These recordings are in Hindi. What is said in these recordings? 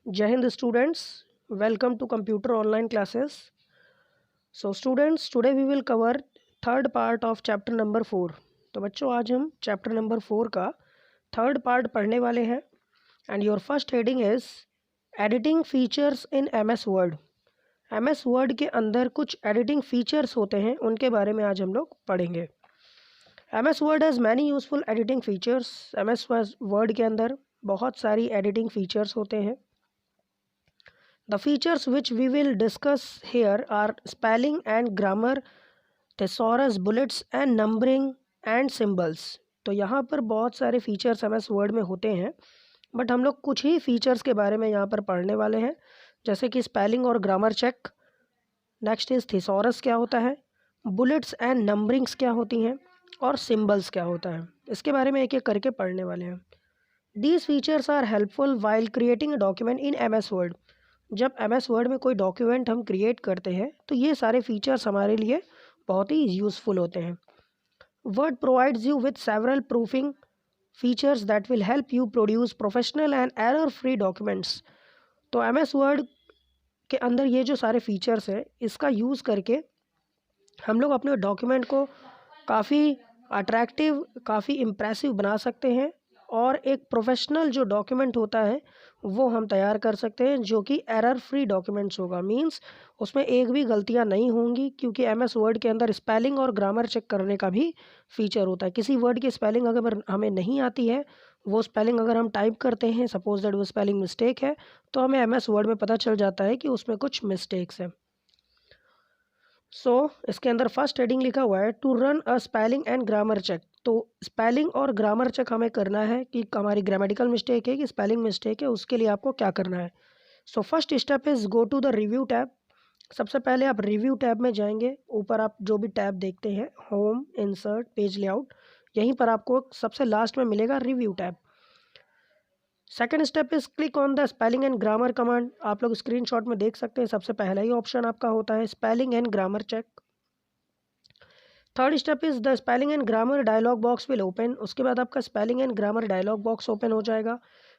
Jai Hind students, welcome to computer online classes. So students, today we will cover third part of chapter number 4. तो बच्चों आज हम chapter number 4 का third part पढ़ने वाले हैं and your first heading is editing features in MS Word. MS Word के अंदर कुछ editing features होते हैं, उनके बारे में आज हम लोग पढ़ेंगे. MS Word has many useful editing features. MS Word के अंदर बहुत सारी editing features होते हैं. The features which we will discuss here are spelling and grammar, thesaurus, bullets and numbering and symbols. तो यहाँ पर बहुत सारे फीचर्स MS वर्ड में होते हैं बट हम लोग कुछ ही फीचर्स के बारे में यहाँ पर पढ़ने वाले हैं, जैसे कि स्पेलिंग और grammar check. Next is thesaurus क्या होता है, बुलेट्स एंड नंबरिंग्स क्या होती हैं और सिम्बल्स क्या होता है. इसके बारे में एक एक करके पढ़ने वाले हैं. These features are helpful while creating a document in MS Word. जब MS वर्ड में कोई डॉक्यूमेंट हम क्रिएट करते हैं तो ये सारे फीचर्स हमारे लिए बहुत ही यूज़फुल होते हैं. Word provides you with several proofing features that will help you produce professional and error free documents. तो MS वर्ड के अंदर ये जो सारे फीचर्स हैं, इसका यूज़ करके हम लोग अपने डॉक्यूमेंट को काफ़ी अट्रैक्टिव, काफ़ी इम्प्रेसिव बना सकते हैं और एक प्रोफेशनल जो डॉक्यूमेंट होता है वो हम तैयार कर सकते हैं जो कि एरर फ्री डॉक्यूमेंट्स होगा. मींस उसमें एक भी गलतियां नहीं होंगी, क्योंकि MS वर्ड के अंदर स्पेलिंग और ग्रामर चेक करने का भी फीचर होता है. किसी वर्ड की स्पेलिंग अगर हमें नहीं आती है, वो स्पेलिंग अगर हम टाइप करते हैं, सपोज दैट वो स्पेलिंग मिस्टेक है, तो हमें MS वर्ड में पता चल जाता है कि उसमें कुछ मिस्टेक्स हैं. इसके अंदर फर्स्ट हेडिंग लिखा हुआ है to run a spelling and grammar check. तो स्पेलिंग और ग्रामर चेक हमें करना है कि हमारी ग्रामेटिकल मिस्टेक है कि स्पेलिंग मिस्टेक है, उसके लिए आपको क्या करना है. First step is go to the review tab. सबसे पहले आप रिव्यू टैब में जाएंगे. ऊपर आप जो भी टैब देखते हैं, होम, इंसर्ट, पेज लेआउट, यहीं पर आपको सबसे लास्ट में मिलेगा review tab. Second step is click on the spelling and grammar command. आप लोग स्क्रीनशॉट में देख सकते हैं, सबसे पहला ही ऑप्शन आपका होता है spelling and grammar check. Third step is the spelling and grammar dialog box will open. उसके बाद आपका spelling and grammar dialog box open हो जाएगा.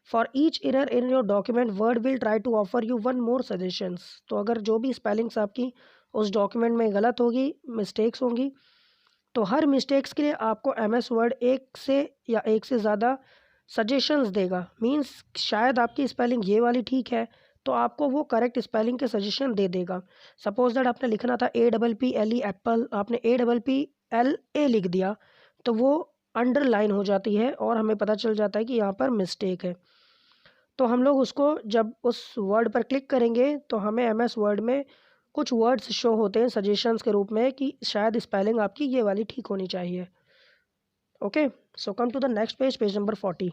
For each error in your document Word will try to offer you one more suggestions. तो अगर जो भी स्पेलिंग्स आपकी उस डॉक्यूमेंट में गलत होगी, मिस्टेक्स होंगी, तो हर मिस्टेक्स के लिए आपको MS वर्ड एक से या एक से ज़्यादा सजेशंस देगा. मींस शायद आपकी स्पेलिंग ये वाली ठीक है तो आपको वो करेक्ट स्पेलिंग के सजेशन दे देगा. सपोज दैट आपने लिखना था APPLE एप्पल, आपने APPLA लिख दिया, तो वो अंडरलाइन हो जाती है और हमें पता चल जाता है कि यहाँ पर मिस्टेक है. तो हम लोग उसको जब उस वर्ड पर क्लिक करेंगे तो हमें MS वर्ड में कुछ वर्ड्स शो होते हैं सजेशंस के रूप में कि शायद स्पेलिंग आपकी ये वाली ठीक होनी चाहिए. Okay, so come to the next page, page number 40.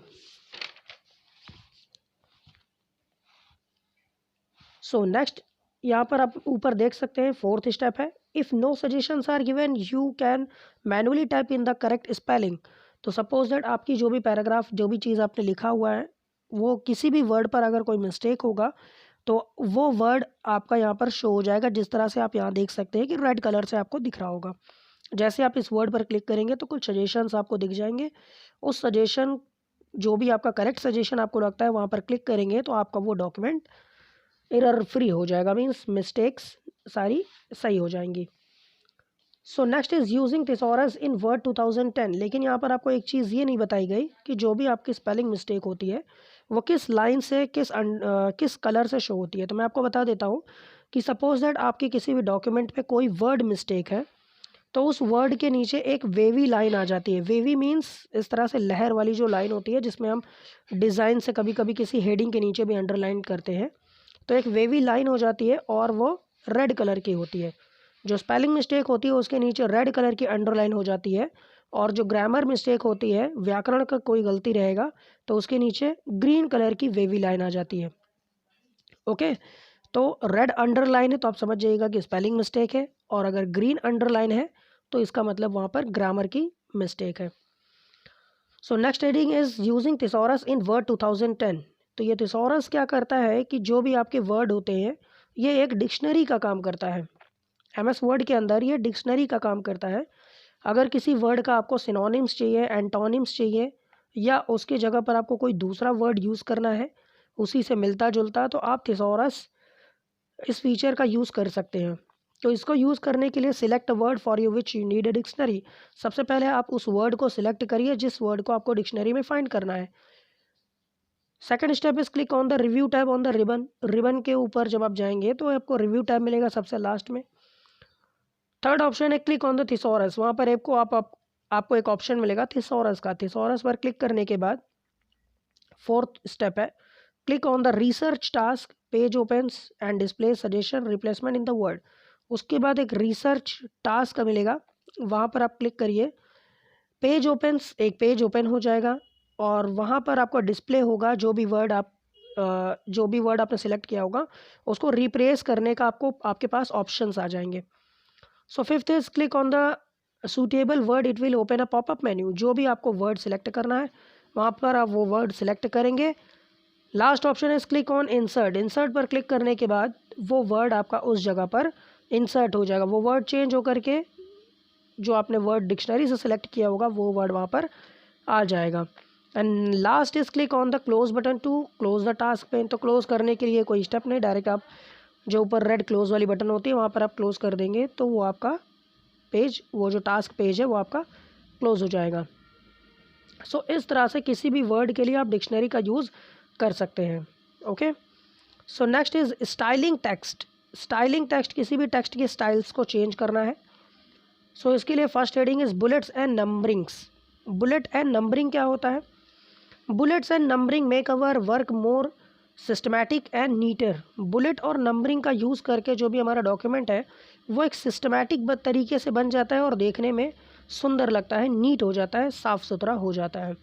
Next यहाँ पर आप ऊपर देख सकते हैं, फोर्थ स्टेप है if no suggestions are given you can manually type in the correct spelling. तो सपोज दैट आपकी जो भी पैराग्राफ, जो भी चीज़ आपने लिखा हुआ है, वो किसी भी वर्ड पर अगर कोई मिस्टेक होगा तो वो वर्ड आपका यहाँ पर शो हो जाएगा. जिस तरह से आप यहाँ देख सकते हैं कि रेड कलर से आपको दिख रहा होगा. जैसे आप इस वर्ड पर क्लिक करेंगे तो कुछ सजेशंस आपको दिख जाएंगे. उस सजेशन, जो भी आपका करेक्ट सजेशन आपको लगता है, वहाँ पर क्लिक करेंगे तो आपका वो डॉक्यूमेंट एरर फ्री हो जाएगा. मीन्स मिस्टेक्स सारी सही हो जाएंगी. Next is using thesaurus in word 2010. लेकिन यहाँ पर आपको एक चीज़ ये नहीं बताई गई कि जो भी आपकी स्पेलिंग मिस्टेक होती है वो किस लाइन से, किस कलर से शो होती है. तो मैं आपको बता देता हूँ कि सपोज दैट आपकी किसी भी डॉक्यूमेंट पे कोई वर्ड मिस्टेक है, तो उस वर्ड के नीचे एक वेवी लाइन आ जाती है. वेवी मीन्स इस तरह से लहर वाली जो लाइन होती है, जिसमें हम डिज़ाइन से कभी कभी किसी हेडिंग के नीचे भी अंडरलाइन करते हैं. तो एक वेवी लाइन हो जाती है और वो रेड कलर की होती है. जो स्पेलिंग मिस्टेक होती है उसके नीचे रेड कलर की अंडरलाइन हो जाती है, और जो ग्रामर मिस्टेक होती है, व्याकरण का कोई गलती रहेगा, तो उसके नीचे ग्रीन कलर की वेवी लाइन आ जाती है. ओके, तो रेड अंडरलाइन है तो आप समझ जाइएगा कि स्पेलिंग मिस्टेक है, और अगर ग्रीन अंडरलाइन है तो इसका मतलब वहाँ पर ग्रामर की मिस्टेक है. Next heading is using thesaurus in word 2010. तो ये थिसॉरस क्या करता है कि जो भी आपके वर्ड होते हैं, ये एक डिक्शनरी का काम करता है. MS वर्ड के अंदर ये डिक्शनरी का काम करता है. अगर किसी वर्ड का आपको सिनोनिम्स चाहिए, एंटोनिम्स चाहिए, या उसकी जगह पर आपको कोई दूसरा वर्ड यूज़ करना है, उसी से मिलता जुलता, तो आप थिसॉरस इस फीचर का यूज़ कर सकते हैं। तो इसको यूज़ करने के लिए select word for you which you need a dictionary. सबसे पहले आप उस वर्ड को सिलेक्ट करिए जिस वर्ड को आपको डिक्शनरी में फाइंड करना है। Second step is click on the review tab on the ribbon. Ribbon के ऊपर जब आप जाएंगे तो आपको रिव्यू टैब मिलेगा सबसे लास्ट में। थर्ड ऑप्शन है क्लिक ऑन द थिसॉरस। वहाँ पर आपको एक ऑप्शन मिलेगा थिसॉरस का। थिसॉरस पर क्लिक करने के बाद फोर्थ स्टेप है click on the research task. Page opens and display suggestion replacement in the word. उसके बाद एक रिसर्च टास्क मिलेगा, वहाँ पर आप क्लिक करिए। पेज ओपन्स, एक पेज ओपन हो जाएगा और वहाँ पर आपको डिस्प्ले होगा जो भी वर्ड आपने सेलेक्ट किया होगा उसको रिप्लेस करने का आपके पास ऑप्शंस आ जाएंगे। So fifth is click on the suitable word, it will open a popup menu. जो भी आपको वर्ड सेलेक्ट करना है वहाँ पर आप वो वर्ड सेलेक्ट करेंगे। लास्ट ऑप्शन है क्लिक ऑन इंसर्ट। इंसर्ट पर क्लिक करने के बाद वो वर्ड आपका उस जगह पर इंसर्ट हो जाएगा। वो वर्ड चेंज होकर के जो आपने वर्ड डिक्शनरी से सिलेक्ट किया होगा वो वर्ड वहाँ पर आ जाएगा। And last is click on the close button to close the task pane. तो क्लोज करने के लिए कोई स्टेप नहीं, डायरेक्ट आप जो ऊपर रेड क्लोज वाली बटन होती है वहाँ पर आप क्लोज कर देंगे तो वो आपका पेज, वो जो टास्क पेज है वो आपका क्लोज हो जाएगा। सो इस तरह से किसी भी वर्ड के लिए आप डिक्शनरी का यूज़ कर सकते हैं। Okay, so next is styling text. Styling text, किसी भी टेक्स्ट के स्टाइल्स को चेंज करना है। सो इसके लिए first heading is bullets and numberings. Bullet and numbering क्या होता है? Bullets and numbering make our work more systematic and neater. Bullet और नंबरिंग का यूज़ करके जो भी हमारा डॉक्यूमेंट है वो एक सिस्टमैटिक तरीके से बन जाता है और देखने में सुंदर लगता है, नीट हो जाता है, साफ़ सुथरा हो जाता है।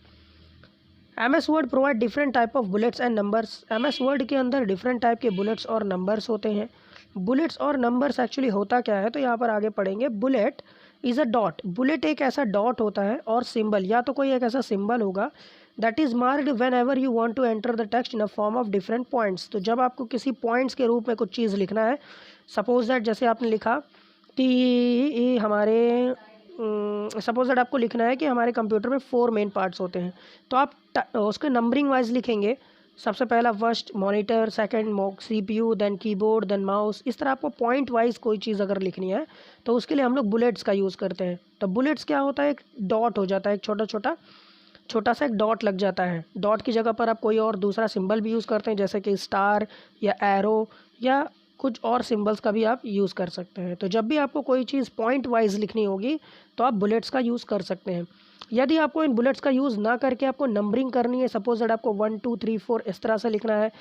MS word provide different type of bullets and numbers. MS word के अंदर डिफरेंट टाइप के बुलेट्स और नंबर्स होते हैं। बुलेट्स और नंबर्स एक्चुअली होता क्या है तो यहाँ पर आगे पढ़ेंगे। Bullet is a dot. Bullet एक ऐसा डॉट होता है और सिंबल या तो कोई एक ऐसा सिंबल होगा that is marked whenever you want to enter the text in a form of different points. तो जब आपको किसी पॉइंट्स के रूप में कुछ चीज़ लिखना है, सपोज दैट जैसे आपने लिखा कि हमारे सपोज दैट आपको लिखना है कि हमारे कंप्यूटर में 4 मेन पार्ट्स होते हैं, तो आप उसके नंबरिंग वाइज लिखेंगे। सबसे पहला first monitor, second CPU, then keyboard, then mouse. इस तरह आपको पॉइंट वाइज कोई चीज़ अगर लिखनी है तो उसके लिए हम लोग बुलेट्स का यूज़ करते हैं। तो बुलेट्स क्या होता है, एक डॉट हो जाता है, एक छोटा सा एक डॉट लग जाता है। डॉट की जगह पर आप कोई और दूसरा सिंबल भी यूज़ करते हैं जैसे कि स्टार या एरो या कुछ और सिंबल्स का भी आप यूज़ कर सकते हैं। तो जब भी आपको कोई चीज़ पॉइंट वाइज लिखनी होगी तो आप बुलेट्स का यूज़ कर सकते हैं। यदि आपको इन बुलेट्स का यूज़ ना करके आपको नंबरिंग करनी है, सपोज दैट आपको 1 2 3 4 इस तरह से लिखना है,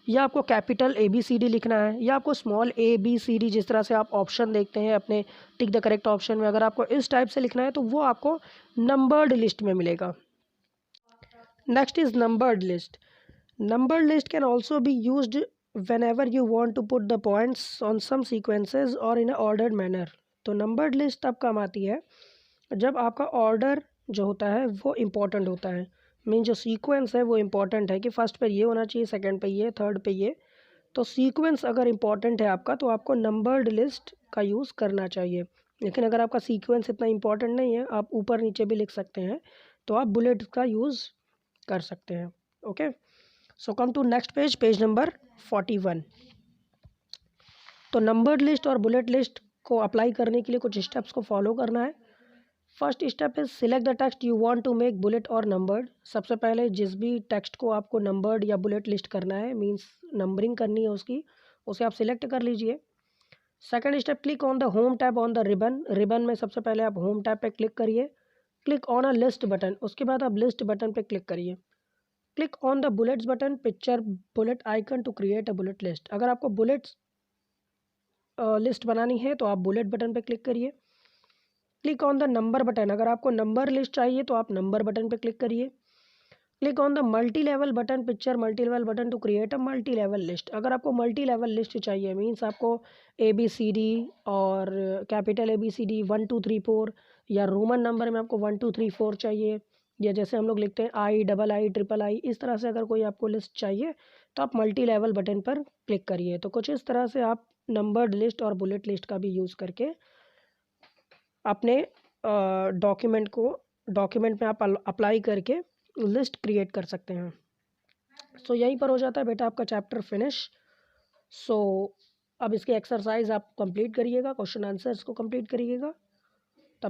या आपको कैपिटल ABCD लिखना है, या आपको स्मॉल ABCD जिस तरह से आप ऑप्शन देखते हैं अपने टिक द करेक्ट ऑप्शन में, अगर आपको इस टाइप से लिखना है तो वो आपको नंबर्ड लिस्ट में मिलेगा। Next is numbered list. Numbered list can also be used whenever you want to put the points on some sequences or in a ordered manner। तो नंबर्ड लिस्ट तब काम आती है जब आपका ऑर्डर जो होता है वो इम्पोर्टेंट होता है। मीन जो सीक्वेंस है वो इम्पोर्टेंट है कि फर्स्ट पे ये होना चाहिए, सेकंड पे ये, थर्ड पे ये। तो सीक्वेंस अगर इम्पोर्टेंट है आपका तो आपको नंबर्ड लिस्ट का यूज़ करना चाहिए। लेकिन अगर आपका सीक्वेंस इतना इम्पोर्टेंट नहीं है, आप ऊपर नीचे भी लिख सकते हैं, तो आप बुलेट का यूज़ कर सकते हैं। Okay, so come to next page, page number 41। तो नंबर्ड लिस्ट और बुलेट लिस्ट को अप्लाई करने के लिए कुछ स्टेप्स को फॉलो करना है। First step is select the text you want to make bullet और नंबर्ड। सबसे पहले जिस भी टेक्स्ट को आपको नंबर्ड या बुलेट लिस्ट करना है, मींस नंबरिंग करनी है उसकी, उसे आप सिलेक्ट कर लीजिए। Second step, click on the home tab on the ribbon. Ribbon में सबसे पहले आप होम टैब पे क्लिक करिए। Click on a list button, उसके बाद आप लिस्ट बटन पे क्लिक करिए। Click on the bullets button, picture bullet icon to create a bullet list. अगर आपको बुलेट्स लिस्ट बनानी है तो आप बुलेट बटन पे क्लिक करिए। Click on the number button, अगर आपको नंबर लिस्ट चाहिए तो आप नंबर बटन पे क्लिक करिए। Click on the multi level button, picture multi level button to create a multi level list. अगर आपको मल्टी लेवल लिस्ट चाहिए, मीन्स आपको ABCD और कैपिटल ABCD 1 2 3 4 या रोमन नंबर में आपको 1 2 3 4 चाहिए, या जैसे हम लोग लिखते हैं II इस तरह से अगर कोई आपको लिस्ट चाहिए तो आप मल्टी लेवल बटन पर क्लिक करिए। तो कुछ इस तरह से आप नंबर्ड लिस्ट और बुलेट लिस्ट का भी यूज़ करके अपने डॉक्यूमेंट में आप अप्लाई करके लिस्ट क्रिएट कर सकते हैं। सो यहीं पर हो जाता है बेटा आपका चैप्टर फिनिश। सो अब इसके एक्सरसाइज आप कंप्लीट करिएगा, क्वेश्चन आंसर्स को कंप्लीट करिएगा।